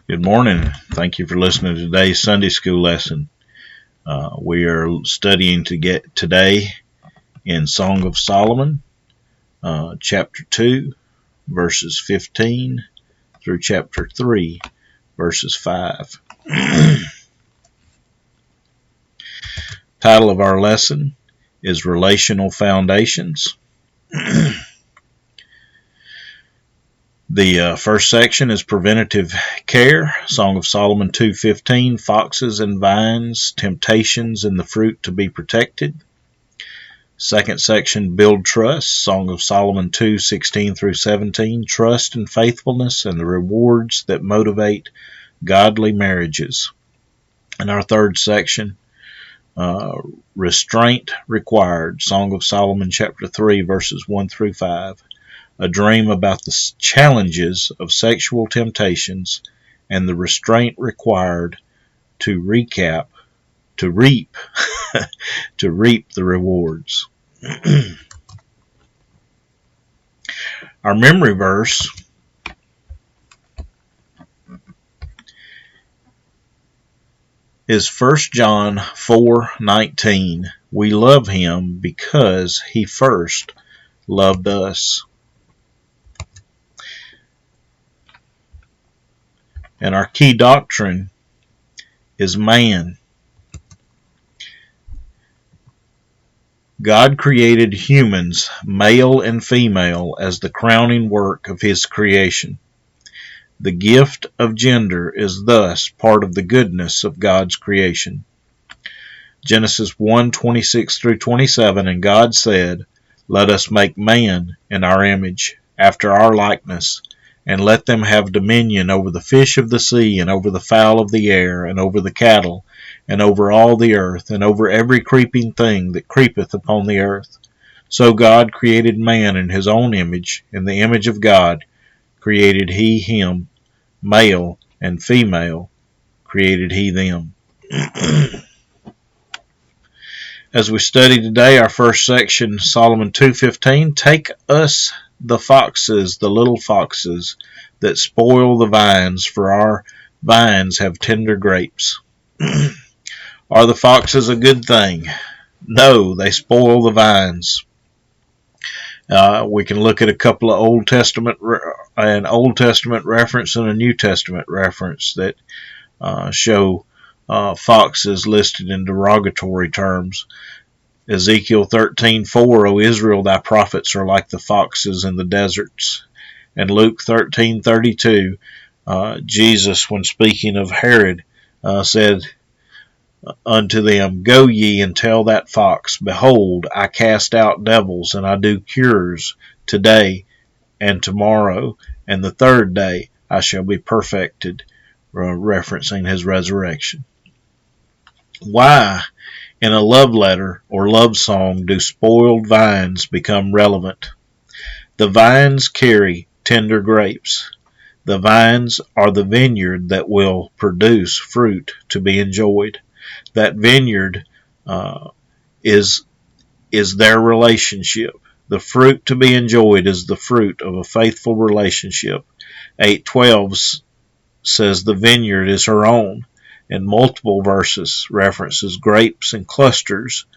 Good morning. Thank you for listening to today's Sunday school lesson. We are studying to get today in Song of Solomon, chapter 2, verses 15 through chapter 3, verses 5. Title of our lesson is Relational Foundations. The first section is Preventative Care, Song of Solomon 2:15, Foxes and Vines, Temptations and the Fruit to be Protected. Second section, Build Trust, Song of Solomon 2:16 through 17, Trust and Faithfulness and the Rewards that Motivate Godly Marriages. And our third section, Restraint Required, Song of Solomon chapter 3, verses 1 through 5. A dream about the challenges of sexual temptations and the restraint required to reap to reap the rewards. Our memory verse is 1 John 4:19. We love him because he first loved us. And our key doctrine is man. God created humans, male and female, as the crowning work of his creation. The gift of gender is thus part of the goodness of God's creation. Genesis 1:26 through 27, and God said, "Let us make man in our image, after our likeness, and let them have dominion over the fish of the sea, and over the fowl of the air, and over the cattle, and over all the earth, and over every creeping thing that creepeth upon the earth." So God created man in his own image. In the image of God created he him, male and female created he them. As we study today, our first section, Solomon 2:15, take us the foxes, the little foxes that spoil the vines, for our vines have tender grapes. Are the foxes a good thing? No, they spoil the vines. We can look at a couple of Old Testament reference and a New Testament reference that show foxes listed in derogatory terms. Ezekiel 13:4, O Israel, thy prophets are like the foxes in the deserts. And Luke 13:32, Jesus, when speaking of Herod, said unto them, Go ye and tell that fox, Behold, I cast out devils, and I do cures today and tomorrow, and the third day I shall be perfected, referencing his resurrection. Why, in a love letter or love song, do spoiled vines become relevant? The vines carry tender grapes. The vines are the vineyard that will produce fruit to be enjoyed. That vineyard is their relationship. The fruit to be enjoyed is the fruit of a faithful relationship. 8:12 says the vineyard is her own. In multiple verses references grapes and clusters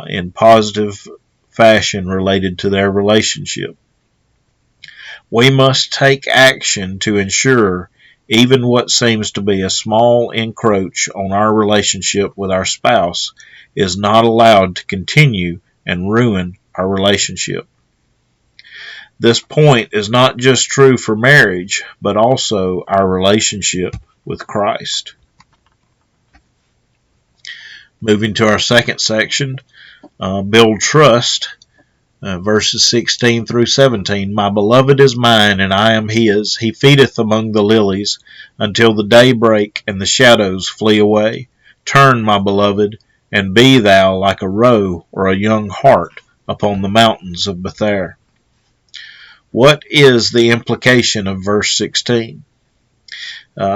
in positive fashion related to their relationship. We must take action to ensure even what seems to be a small encroach on our relationship with our spouse is not allowed to continue and ruin our relationship. This point is not just true for marriage, but also our relationship with Christ. Moving to our second section, Build Trust, verses 16 through 17. My beloved is mine, and I am his. He feedeth among the lilies until the day break and the shadows flee away. Turn, my beloved, and be thou like a roe or a young hart upon the mountains of Bether. What is the implication of verse 16?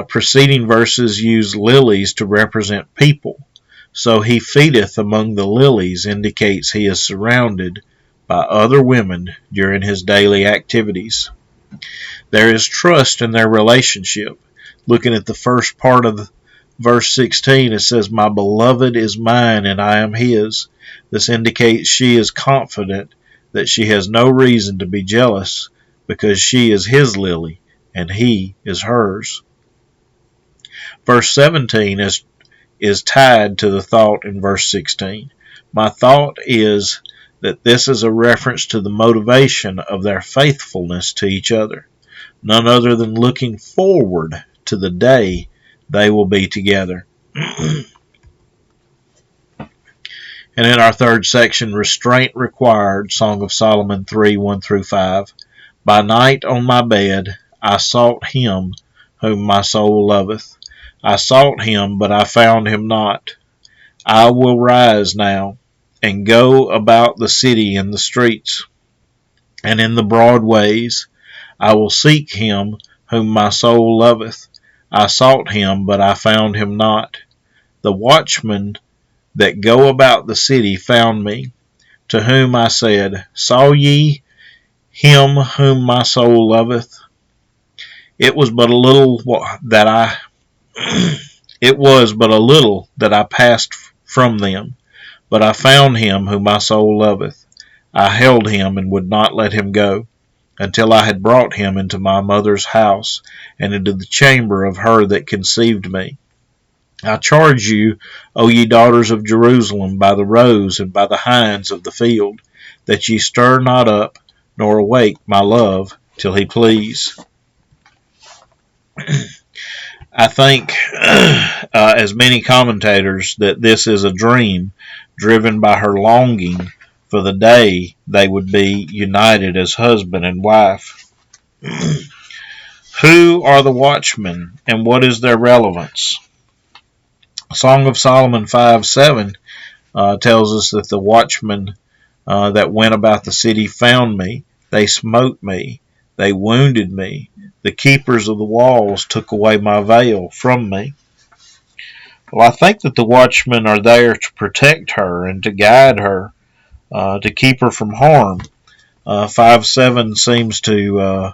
Preceding verses use lilies to represent people. So he feedeth among the lilies indicates he is surrounded by other women during his daily activities. There is trust in their relationship. Looking at the first part of verse 16, it says, "My beloved is mine, and I am his." This indicates she is confident that she has no reason to be jealous because she is his lily and he is hers. Verse 17 is tied to the thought in verse 16. My thought is that this is a reference to the motivation of their faithfulness to each other, none other than looking forward to the day they will be together. And in our third section, restraint required, Song of Solomon 3, 1-5. By night on my bed I sought him whom my soul loveth. I sought him, but I found him not. I will rise now and go about the city in the streets and in the broad ways. I will seek him whom my soul loveth. I sought him, but I found him not. The watchmen that go about the city found me, to whom I said, Saw ye him whom my soul loveth? It was but a little that I passed from them, but I found him whom my soul loveth. I held him and would not let him go, until I had brought him into my mother's house, and into the chamber of her that conceived me. I charge you, O ye daughters of Jerusalem, by the roes and by the hinds of the field, that ye stir not up, nor awake my love, till he please. I think, as many commentators, that this is a dream driven by her longing for the day they would be united as husband and wife. Who are the watchmen, and what is their relevance? Song of Solomon 5:7 tells us that the watchmen that went about the city found me. They smote me. They wounded me. The keepers of the walls took away my veil from me. Well, I think that the watchmen are there to protect her and to guide her, to keep her from harm. 5:7 seems to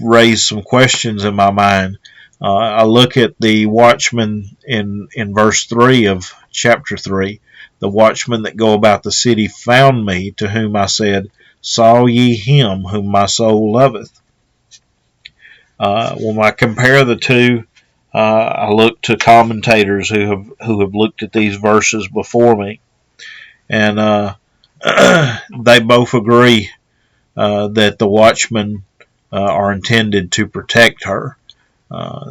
raise some questions in my mind. I look at the watchmen in verse 3 of chapter 3. The watchmen that go about the city found me, to whom I said, Saw ye him whom my soul loveth? When I compare the two, I look to commentators who have looked at these verses before me, and they both agree that the watchmen are intended to protect her.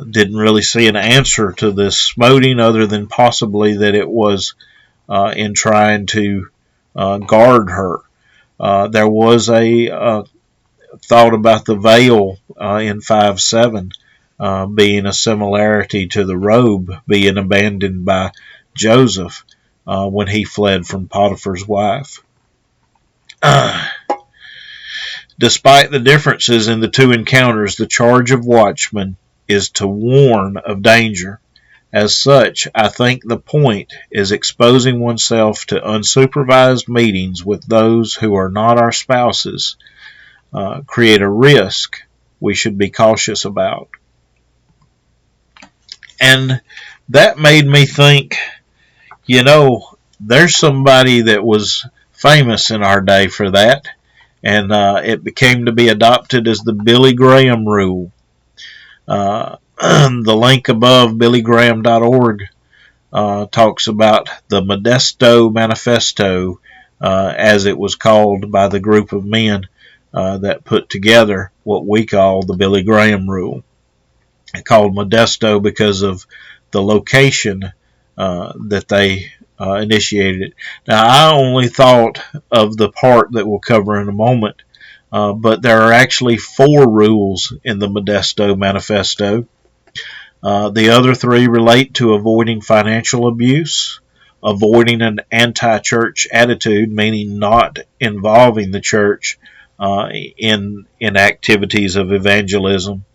Didn't really see an answer to this smoting other than possibly that it was in trying to guard her. There was a thought about the veil in 5:7 being a similarity to the robe being abandoned by Joseph when he fled from Potiphar's wife. Despite the differences in the two encounters, the charge of watchmen is to warn of danger. As such, I think the point is exposing oneself to unsupervised meetings with those who are not our spouses create a risk we should be cautious about. And that made me think, there's somebody that was famous in our day for that, and it became to be adopted as the Billy Graham rule. The link above, billygraham.org, talks about the Modesto Manifesto, as it was called by the group of men that put together what we call the Billy Graham rule. It's called Modesto because of the location that they initiated it. Now, I only thought of the part that we'll cover in a moment, but there are actually 4 rules in the Modesto Manifesto. The other 3 relate to avoiding financial abuse, avoiding an anti-church attitude, meaning not involving the church in activities of evangelism,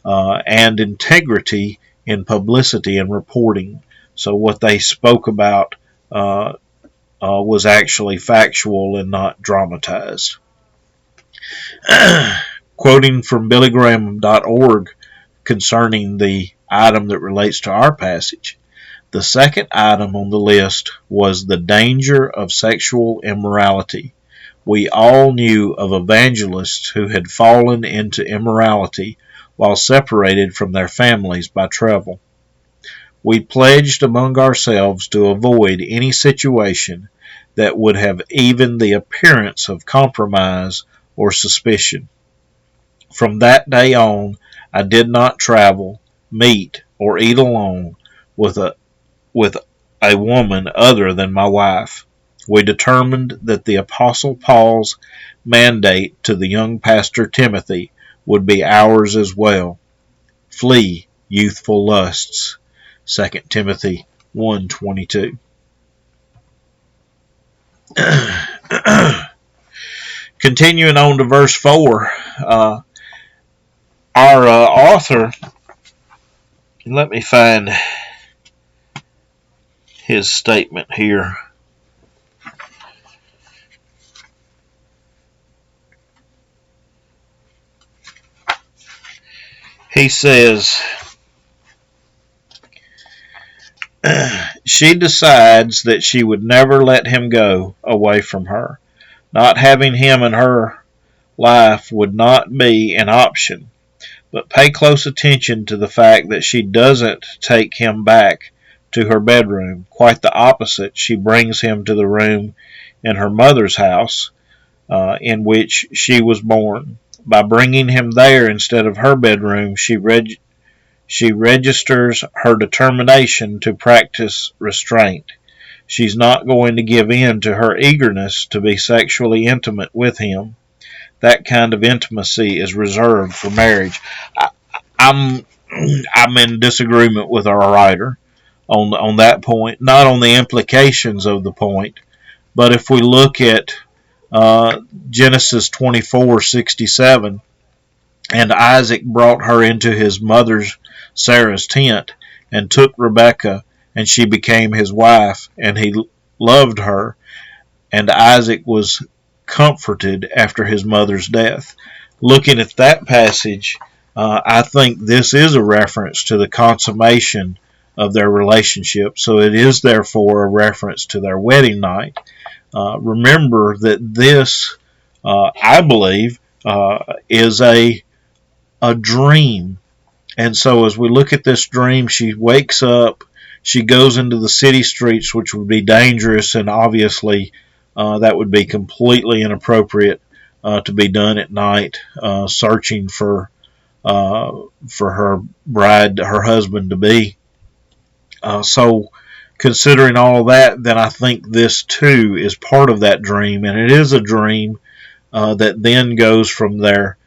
and integrity in publicity and reporting. So what they spoke about was actually factual and not dramatized. Quoting from BillyGraham.org concerning the item that relates to our passage, the second item on the list was the danger of sexual immorality. We all knew of evangelists who had fallen into immorality while separated from their families by travel. We pledged among ourselves to avoid any situation that would have even the appearance of compromise or suspicion. From that day on, I did not travel, meet, or eat alone with a woman other than my wife. We determined that the Apostle Paul's mandate to the young pastor Timothy would be ours as well. Flee youthful lusts. 2 Timothy 1:22. Continuing on to verse 4, our author, let me find his statement here. He says, she decides that she would never let him go away from her. Not having him in her life would not be an option. But pay close attention to the fact that she doesn't take him back to her bedroom. Quite the opposite. She brings him to the room in her mother's house in which she was born. By bringing him there instead of her bedroom, she registers her determination to practice restraint. She's not going to give in to her eagerness to be sexually intimate with him. That kind of intimacy is reserved for marriage. I'm in disagreement with our writer on that point, not on the implications of the point, but if we look at Genesis 24:67, and Isaac brought her into his mother's Sarah's tent and took Rebekah, and she became his wife, and he loved her, and Isaac was comforted after his mother's death. Looking at that passage, I think this is a reference to the consummation of their relationship, so it is therefore a reference to their wedding night. Remember that this, I believe, is a dream, and so as we look at this dream, she wakes up, she goes into the city streets, which would be dangerous, and obviously that would be completely inappropriate to be done at night, searching for her bride, her husband to be. So considering all that, then I think this too is part of that dream, and it is a dream that then goes from their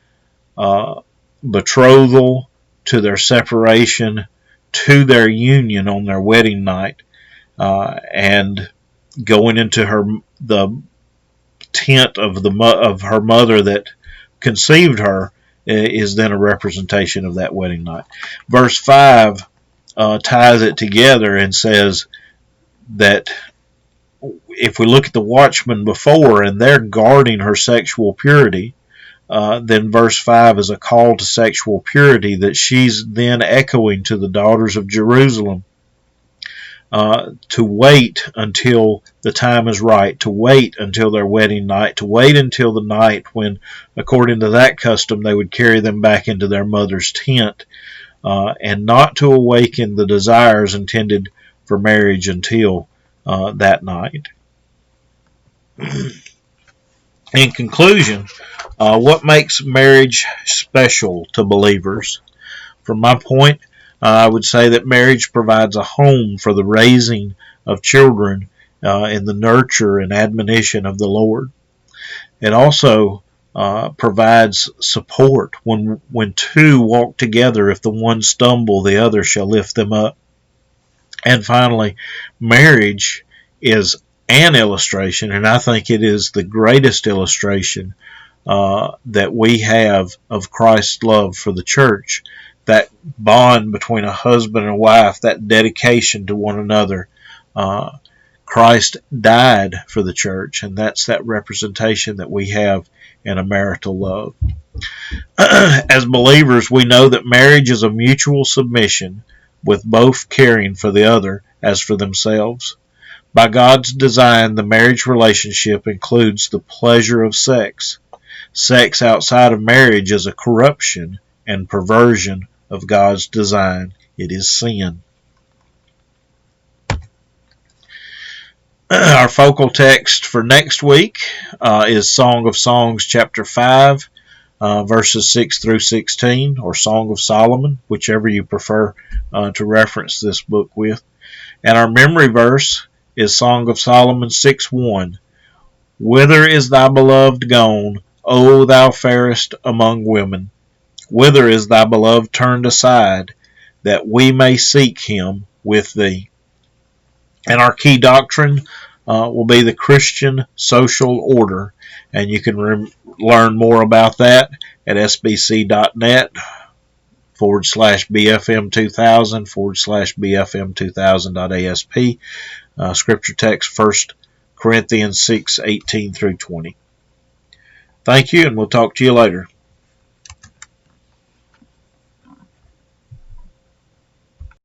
betrothal to their separation to their union on their wedding night, and going into the tent of her mother that conceived her is then a representation of that wedding night. Verse 5 ties it together and says that if we look at the watchmen before and they're guarding her sexual purity, then verse 5 is a call to sexual purity that she's then echoing to the daughters of Jerusalem, to wait until the time is right, to wait until their wedding night, to wait until the night when, according to that custom, they would carry them back into their mother's tent, and not to awaken the desires intended for marriage until that night. In conclusion, what makes marriage special to believers? From my point, I would say that marriage provides a home for the raising of children in the nurture and admonition of the Lord. It also provides support. When two walk together, if the one stumble, the other shall lift them up. And finally, marriage is an illustration, and I think it is the greatest illustration that we have of Christ's love for the church. That bond between a husband and wife, that dedication to one another. Christ died for the church, and that's that representation that we have in a marital love. As believers, we know that marriage is a mutual submission, with both caring for the other as for themselves. By God's design, the marriage relationship includes the pleasure of sex. Sex outside of marriage is a corruption and perversion of God's design. It is sin. Our focal text for next week is Song of Songs chapter 5, verses 6 through 16, or Song of Solomon, whichever you prefer to reference this book with. And our memory verse is Song of Solomon 6:1. Whither is thy beloved gone, O thou fairest among women? Whither is thy beloved turned aside, that we may seek him with thee? And our key doctrine will be the Christian social order, and you can learn more about that at sbc.net/BFM2000/BFM2000.asp. Scripture text 1 Corinthians 6:18 through 20. Thank you, and we'll talk to you later.